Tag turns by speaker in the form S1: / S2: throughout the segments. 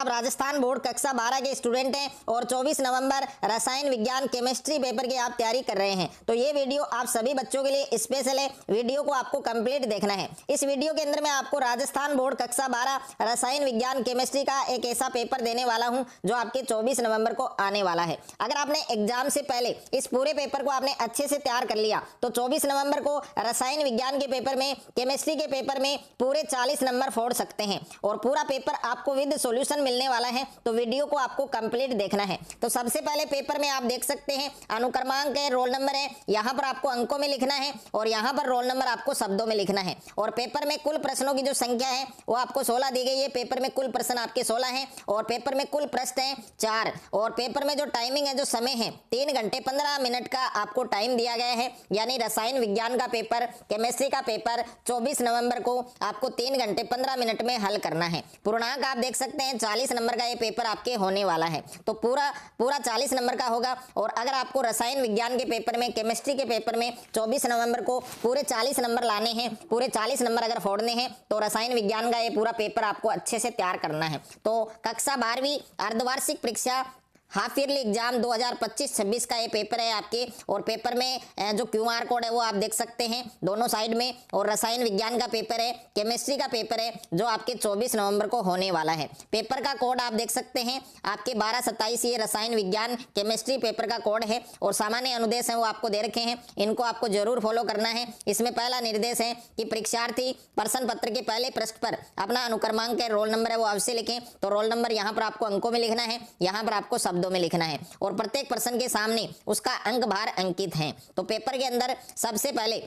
S1: आप राजस्थान बोर्ड कक्षा 12 के स्टूडेंट हैं और 24 नवंबर रसायन विज्ञान केमिस्ट्री पेपर की आप तैयारी कर रहे हैं तो ये वीडियो आप सभी बच्चों के लिए स्पेशल है। वीडियो को आपको कंप्लीट देखना है। इस वीडियो के अंदर मैं आपको राजस्थान बोर्ड कक्षा 12 रसायन विज्ञान केमिस्ट्री का एक ऐसा पेपर देने वाला हूं जो आपके 24 नवंबर को आने वाला है। अगर आपने एग्जाम से पहले इस पूरे पेपर को आपने अच्छे से तैयार कर लिया तो 24 नवंबर को रसायन विज्ञान के पेपर में, केमिस्ट्री के पेपर में पूरे 40 नंबर फोड़ सकते हैं और पूरा पेपर आपको विद सॉल्यूशन मिलने वाला है। तो वीडियो को आपको कंप्लीट देखना है। तो सबसे पहले पेपर में आप देख सकते हैं अनुक्रमांक है, रोल नंबर है, यहां पर आपको अंकों में लिखना है और यहां पर रोल नंबर आपको शब्दों में लिखना है। और पेपर में कुल प्रश्नों की जो संख्या है वो आपको 16 दी गई है। पेपर में कुल प्रश्न आपके 16 हैं और पेपर में कुल प्रश्न है 4 और पेपर में जो टाइमिंग है, जो समय है 3 घंटे 15 मिनट का आपको टाइम दिया गया है। यानी रसायन विज्ञान का पेपर, केमिस्ट्री का पेपर 24 नवंबर को आपको 3 घंटे 15 मिनट में हल करना है। पूर्णांक आप देख सकते हैं 40 नंबर का ये पेपर आपके होने वाला है। तो पूरा 40 नंबर का होगा। और अगर आपको रसायन विज्ञान के पेपर में, केमिस्ट्री के पेपर में 24 नवंबर को पूरे 40 नंबर लाने हैं, पूरे 40 नंबर अगर फोड़ने हैं तो रसायन विज्ञान का ये पूरा पेपर आपको अच्छे से तैयार करना है। तो कक्षा 12वीं अर्धवार्षिक परीक्षा हाफ ईयरली एग्जाम 2025-26 का ये पेपर है आपके। और पेपर में जो QR कोड है वो आप देख सकते हैं दोनों साइड में। और रसायन विज्ञान का पेपर है, केमिस्ट्री का पेपर है जो आपके 24 नवंबर को होने वाला है। पेपर का कोड आप देख सकते हैं आपके 1227, ये रसायन विज्ञान केमिस्ट्री पेपर का कोड है। और सामान्य अनुदेश है वो आपको दे रखे हैं, इनको आपको जरूर फॉलो करना है। इसमें पहला निर्देश है कि परीक्षार्थी प्रश्न पत्र के पहले पृष्ठ पर अपना अनुक्रमांक है, रोल नंबर है वो अवश्य लिखें। तो रोल नंबर यहाँ पर आपको अंकों में लिखना है, यहाँ पर आपको शब्दों में लिखना है और प्रत्येक प्रश्न के सामने उसका अंक भार अंकित है। तो पेपर के अंदर सबसे पहले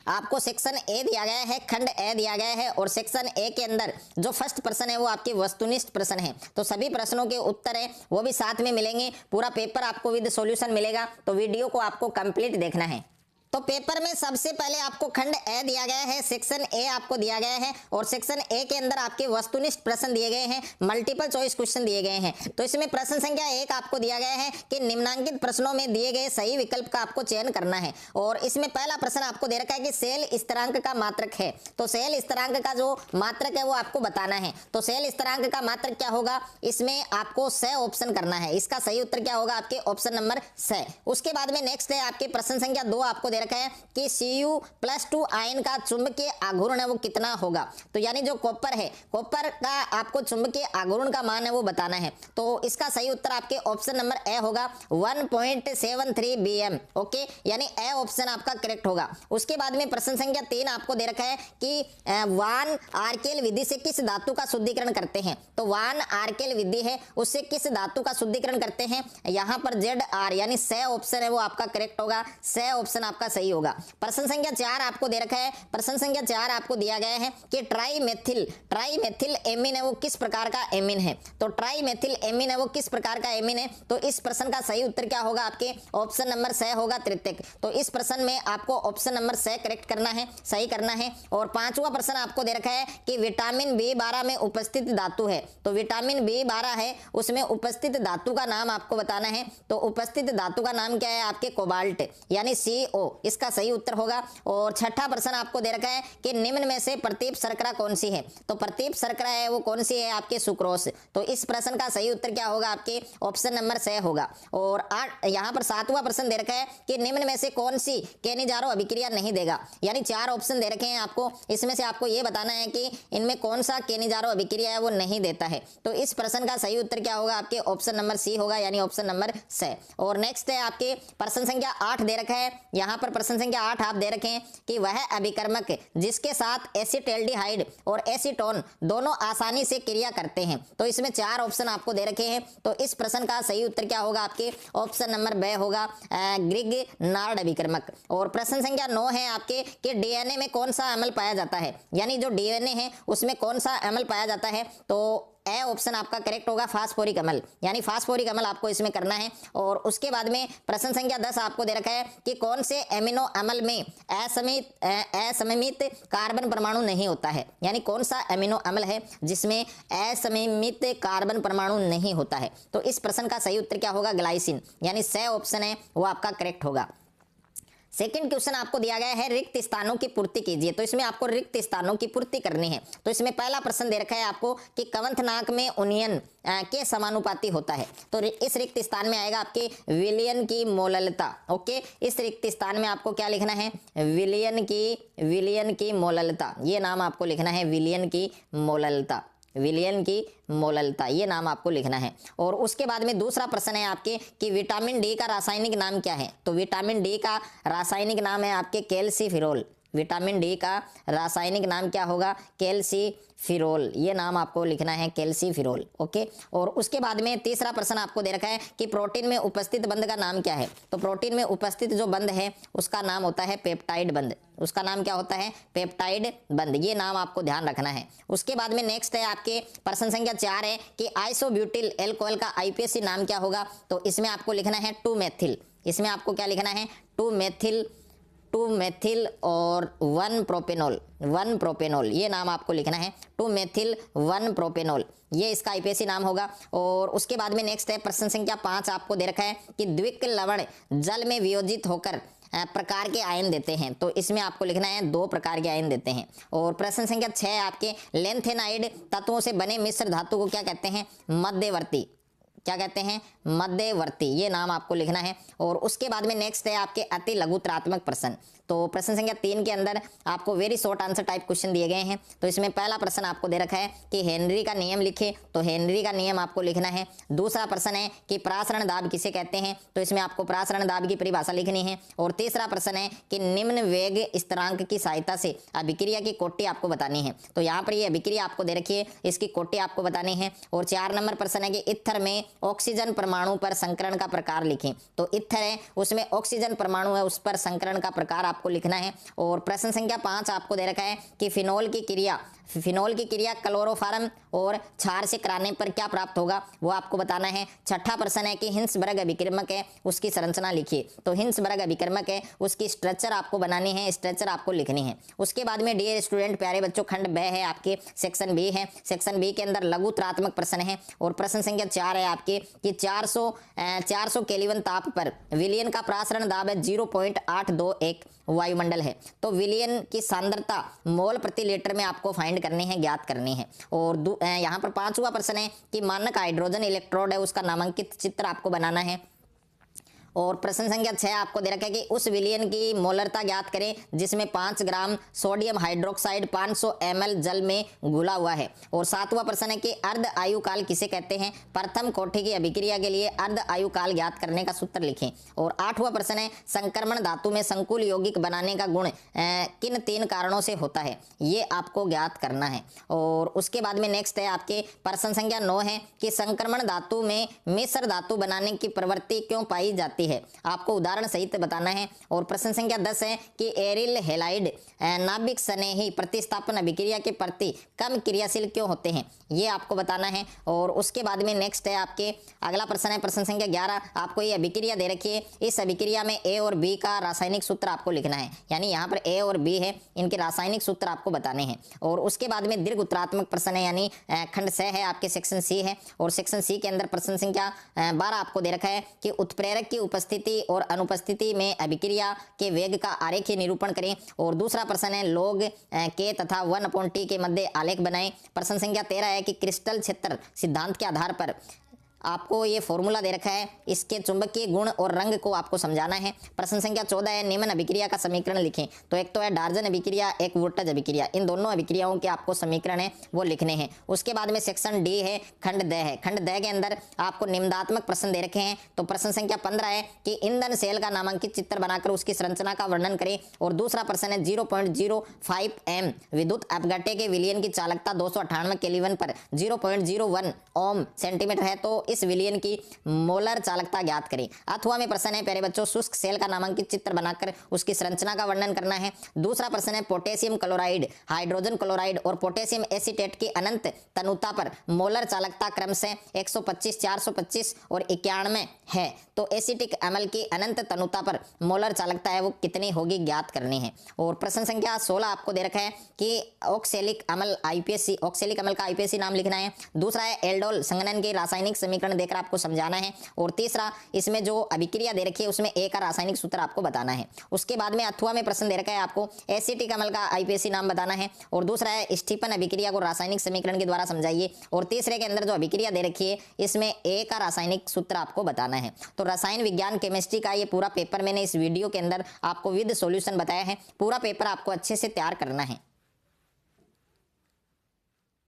S1: आपको सेक्शन ए दिया गया है, खंड ए दिया गया है और सेक्शन ए के अंदर जो फर्स्ट प्रश्न है वो आपके वस्तुनिष्ठ प्रश्न है। तो सभी प्रश्नों के उत्तर है वो भी साथ में मिलेंगे। पूरा पेपर आपको विद सॉल्यूशन मिलेगा। तो वीडियो को आपको कंप्लीट देखना है। तो पेपर में सबसे पहले आपको खंड ए दिया गया है, सेक्शन ए आपको दिया गया है और सेक्शन ए के अंदर आपके वस्तुनिष्ठ प्रश्न दिए गए हैं, मल्टीपल चॉइस क्वेश्चन दिए गए हैं। तो इसमें प्रश्न संख्या 1 आपको दिया गया है कि निम्नांकित प्रश्नों में दिए गए सही विकल्प का आपको चयन करना है। और इसमें पहला प्रश्न आपको दे रखा है कि सेल स्थिरांक का मात्रक है। तो सेल स्थिरांक का जो मात्रक है वो आपको बताना है। तो सेल स्थिरांक का मात्रक क्या होगा, इसमें आपको स ऑप्शन करना है। इसका सही उत्तर क्या होगा, आपके ऑप्शन नंबर स। उसके बाद में नेक्स्ट है आपके प्रश्न संख्या 2 आपको रखा है कि Cu+2 आयन का चुंबकीय आघूर्ण है वो कितना होगा। तो यानी जो कॉपर है, कॉपर का आपको चुंबकीय आघूर्ण का मान है वो बताना है। तो इसका सही उत्तर आपके ऑप्शन नंबर ए होगा 1.73 bm। ओके, यानी ए ऑप्शन आपका करेक्ट होगा। उसके बाद में प्रश्न संख्या 3 आपको दे रखा है कि वान आर्केल विधि से किस धातु का शुद्धिकरण करते हैं। तो वान आर्केल विधि है उससे किस धातु का शुद्धिकरण करते हैं, यहाँ पर ZR यानी स ऑप्शन है वो आपका करेक्ट होगा। स ऑप्शन आपका सही होगा। प्रश्न संख्या 4 आपको दे रखा है, प्रश्न संख्या 4 आपको दिया गया है कि ट्राइमेथिल एमीन है वो किस प्रकार का एमीन है। तो ट्राइमेथिल एमीन है वो किस प्रकार का एमीन है। तो इस प्रश्न का सही उत्तर क्या होगा, आपके ऑप्शन नंबर स होगा, तृतीयक। तो इस प्रश्न में आपको ऑप्शन नंबर स करेक्ट करना है, सही करना है। और 5वां प्रश्न आपको दे रखा है कि विटामिन B12 में उपस्थित धातु है। तो विटामिन B12 है उसमें उपस्थित धातु का नाम आपको बताना है। तो उपस्थित धातु का नाम क्या है, आपके कोबाल्ट यानी CO, इसका सही उत्तर होगा। और 6ठा प्रश्न आपको दे रखा है कि निम्न में से प्रतीप शर्करा कौन सी है। तो प्रतीप शर्करा है वो कौन सी है, आपके सुक्रोस। तो इस प्रश्न का सही उत्तर क्या होगा, आपके ऑप्शन नंबर स होगा। और यहाँ पर 7वां प्रश्न दे रखा है कि निम्न में से कौन सी केनिजारो अभिक्रिया नहीं देगा। यानी 4 ऑप्शन दे रखे हैं आपको, इसमें से आपको ये बताना है कि इनमें कौन सा केनिजारो अभिक्रिया है वो नहीं देता है। तो इस प्रश्न का सही उत्तर क्या होगा, आपके ऑप्शन नंबर सी होगा, यानी ऑप्शन नंबर स। और नेक्स्ट है आपके प्रश्न संख्या 8 दे रखा है। यहाँ पर प्रश्न संख्या 8 आप दे रखे हैं कि वह अभिकर्मक जिसके साथ एसिटाल्डिहाइड और एसीटोन दोनों आसानी से क्रिया करते हैं। तो इसमें 4 ऑप्शन आपको दे रखे हैं। तो इस प्रश्न का सही उत्तर क्या होगा, आपके ऑप्शन नंबर ब होगा, ग्रिग-नार्ड अभिकर्मक। और प्रश्न संख्या 9 है आपके कि डीएनए में कौन सा अम्ल पाया जाता है। यानी जो डीएनए है उसमें कौन सा अम्ल पाया जाता है। तो ए ऑप्शन आपका करेक्ट होगा, फास्फोरिक अम्ल, यानी फास्फोरिक अम्ल आपको इसमें करना है। और उसके बाद में प्रश्न संख्या 10 आपको दे रखा है कि कौन से एमिनो अम्ल में असममित कार्बन परमाणु नहीं होता है। यानी कौन सा एमिनो अम्ल है जिसमें असममित कार्बन परमाणु नहीं होता है। तो इस प्रश्न का सही उत्तर क्या होगा, ग्लाइसिन, यानी स ऑप्शन है वो आपका करेक्ट होगा। सेकंड क्वेश्चन आपको दिया गया है रिक्त स्थानों की पूर्ति कीजिए। तो इसमें आपको रिक्त स्थानों की पूर्ति करनी है। तो इसमें पहला प्रश्न दे रखा है आपको कि कवंथनाक में उन्नयन के समानुपाती होता है। तो इस रिक्त स्थान में आएगा आपके विलयन की मोललता। ओके, इस रिक्त स्थान में आपको क्या लिखना है? विलयन की मोललता, ये नाम आपको लिखना है, विलयन की मोललता, विलयन की मोललता, ये नाम आपको लिखना है। और उसके बाद में दूसरा प्रश्न है आपके कि विटामिन डी का रासायनिक नाम क्या है? तो विटामिन डी का रासायनिक नाम है आपके कैल्सीफिरोल। विटामिन डी का रासायनिक नाम क्या होगा? कैल्सीफिरोल, ये नाम आपको लिखना है, कैल्सीफिरोल। ओके, और उसके बाद में तीसरा प्रश्न आपको दे रखा है कि प्रोटीन में उपस्थित बंध का नाम क्या है? तो प्रोटीन में उपस्थित जो बंध है उसका नाम होता है पेप्टाइड बंध। उसका नाम क्या होता है? पेप्टाइड बंध, ये नाम आपको ध्यान रखना है। उसके बाद में नेक्स्ट है आपके प्रश्न संख्या 4 है कि आइसोब्यूटिल एल्कोहल का आईपीएसी नाम क्या होगा? तो इसमें आपको लिखना है 2-मेथिल। इसमें आपको क्या लिखना है? 2-मेथिल और 1-प्रोपेनॉल, ये नाम आपको लिखना है, 2-मेथिल 1-प्रोपेनॉल, ये इसका आईपीएसी नाम होगा। और उसके बाद में नेक्स्ट है प्रश्न संख्या 5 आपको दे रखा है कि द्विक लवण जल में वियोजित होकर प्रकार के आयन देते हैं। तो इसमें आपको लिखना है 2 प्रकार के आयन देते हैं। और प्रश्न संख्या 6 आपके लेंथेनाइड तत्वों से बने मिश्र धातु को क्या कहते हैं? मध्यवर्ती। क्या कहते हैं? मध्यवर्ती, ये नाम आपको लिखना है। और उसके बाद में नेक्स्ट है आपके अति लघुत्रात्मक प्रश्न। तो प्रश्न संख्या 3 के अंदर आपको very short answer type question दिए गए हैं। तो इसमें पहला प्रश्न आपको दे रखा है कि हेनरी का नियम लिखे। तो हेनरी का नियम आपको लिखना है। दूसरा प्रश्न है कि प्रासरण दाब किसे कहते हैं? तो इसमें आपको प्रासरण दाब की परिभाषा लिखनी है। और तीसरा प्रश्न है कि निम्न वेग स्थिरांक की सहायता से अभिक्रिया की कोटि आपको बतानी है। तो यहाँ पर ये अभिक्रिया आपको दे रखी है, इसकी कोटि आपको बतानी है। और 4 नंबर प्रश्न है कि इथर में ऑक्सीजन परमाणु पर संकरण का प्रकार लिखें। तो इथर है, उसमें ऑक्सीजन परमाणु है, उस पर संकरण का प्रकार आपको लिखना है। और प्रश्न संख्या 5 आपको दे रखा है कि फिनोल की क्रिया क्लोरोफॉर्म और क्षार से कराने पर क्या प्राप्त होगा, वो आपको बताना है। छठा प्रश्न है कि हिंसबर्ग अभिकर्मक है, उसकी संरचना लिखिए। तो हिंसबर्ग अभिकर्मक है, उसकी स्ट्रक्चर आपको बनानी है, स्ट्रक्चर आपको लिखनी है। उसके बाद में डियर स्टूडेंट प्यारे बच्चों, खंड ब है आपके, सेक्शन बी है। सेक्शन बी के अंदर लघुत्रात्मक प्रश्न है। और प्रश्न संख्या 4 है आपके कि 400 केल्विन ताप पर विलयन का प्रासरण दाब है 0.821 वायुमंडल है। तो विलयन की सांद्रता मोल प्रति लीटर में आपको फाइंड करनी है, ज्ञात करनी है। और यहाँ पर 5वां प्रश्न है कि मानक हाइड्रोजन इलेक्ट्रोड है, उसका नामांकित चित्र आपको बनाना है। और प्रश्न संख्या 6 आपको दे रखा है कि उस विलयन की मोलरता ज्ञात करें जिसमें 5 ग्राम सोडियम हाइड्रोक्साइड 500 ml जल में घुला हुआ है। और 7वां प्रश्न है कि अर्ध आयु काल किसे कहते हैं? प्रथम कोटि की अभिक्रिया के लिए अर्ध आयु काल ज्ञात करने का सूत्र लिखें। और 8वां प्रश्न है संक्रमण धातु में संकुल यौगिक बनाने का गुण किन 3 कारणों से होता है, ये आपको ज्ञात करना है। और उसके बाद में नेक्स्ट है आपके प्रश्न संख्या 9 है कि संक्रमण धातु में मिश्र धातु बनाने की प्रवृत्ति क्यों पाई जाती है, आपको उदाहरण सहित बताना है। और प्रश्न संख्या 10 है कि एरिल हैलाइड नाभिक स्नेही प्रतिस्थापन अभिक्रिया के प्रति कम क्रियाशील क्यों होते हैं, ये आपको बताना है। और उसके बाद में नेक्स्ट है आपके अगला प्रश्न है प्रश्न संख्या 11, आपको ये अभिक्रिया दे रखी है, इस अभिक्रिया में ए और बी का रासायनिक सूत्र आपको लिखना है। यानी यहाँ पर ए और बी है, इनके रासायनिक सूत्र आपको बताने हैं। और उसके बाद में दीर्घ उत्तरात्मक प्रश्न है, यानी खंड स है आपके, सेक्शन सी है। और सेक्शन सी के अंदर प्रश्न संख्या 12 आपको दे रखा है कि उत्प्रेरक की उपस्थिति और अनुपस्थिति में अभिक्रिया के वेग का आरेखीय निरूपण करें। और दूसरा प्रश्न है log k तथा 1/t के मध्य आलेख बनाएं। प्रश्न संख्या 13 है कि क्रिस्टल क्षेत्र सिद्धांत के आधार पर आपको ये फॉर्मूला दे रखा है, इसके चुंबकीय गुण और रंग को आपको समझाना है। प्रश्न संख्या 14 है निम्न अभिक्रिया का समीकरण लिखें। तो एक तो है डार्जन अभिक्रिया, एक वुर्टज अभिक्रिया, इन दोनों अभिक्रियाओं के आपको समीकरण है वो लिखने हैं। उसके बाद में सेक्शन डी है, खंड द है। खंड द के अंदर आपको निम्नात्मक प्रश्न दे रखे हैं। तो प्रश्न संख्या 15 है कि ईंधन सेल का नामांकित चित्र बनाकर उसकी संरचना का वर्णन करें। और दूसरा प्रश्न है 0.05 m विद्युत अपघट्य के विलयन की चालकता 298 केल्विन पर 0.01 ओम सेंटीमीटर है, तो इस विलयन की मोलर चालकता ज्ञात करें। अथवा में प्रश्न है प्यारे बच्चों शुष्क सेल का नामांकित चित्र बनाकर उसकी संरचना का वर्णन करना है। दूसरा प्रश्न है पोटेशियम क्लोराइड, हाइड्रोजन क्लोराइड और पोटेशियम एसीटेट की अनंत तनुता पर मोलर चालकता क्रमशः 125, 425 और 91 है। तो एसिटिक अम्ल की अनंत तनुता पर मोलर चालकता है वो कितनी होगी, ज्ञात करनी है। और प्रश्न संख्या 16 आपको दे रखा है कि ऑक्सैलिक अम्ल का आईपीएसी नाम लिखना है। दूसरा है एल्डोल संघनन के रासायनिक समीकरण समीकरण देकर आपको समझाना है। और तीसरा, इसमें जो अभिक्रिया दे रखी है उसमें ए का रासायनिक सूत्र आपको बताना है। उसके बाद में अथवा में प्रश्न दे रखा है आपको एसिटिक अम्ल का आईपीएसी नाम बताना है। और दूसरा है स्टीफन अभिक्रिया को रासायनिक समीकरण के द्वारा समझाइए। और तीसरे के अंदर जो अभिक्रिया दे रखी है इसमें ए का रासायनिक सूत्र आपको बताना है। तो रसायन विज्ञान केमिस्ट्री का ये पूरा पेपर मैंने इस वीडियो के अंदर आपको विद सॉल्यूशन बताया है। पूरा पेपर आपको अच्छे से तैयार करना है।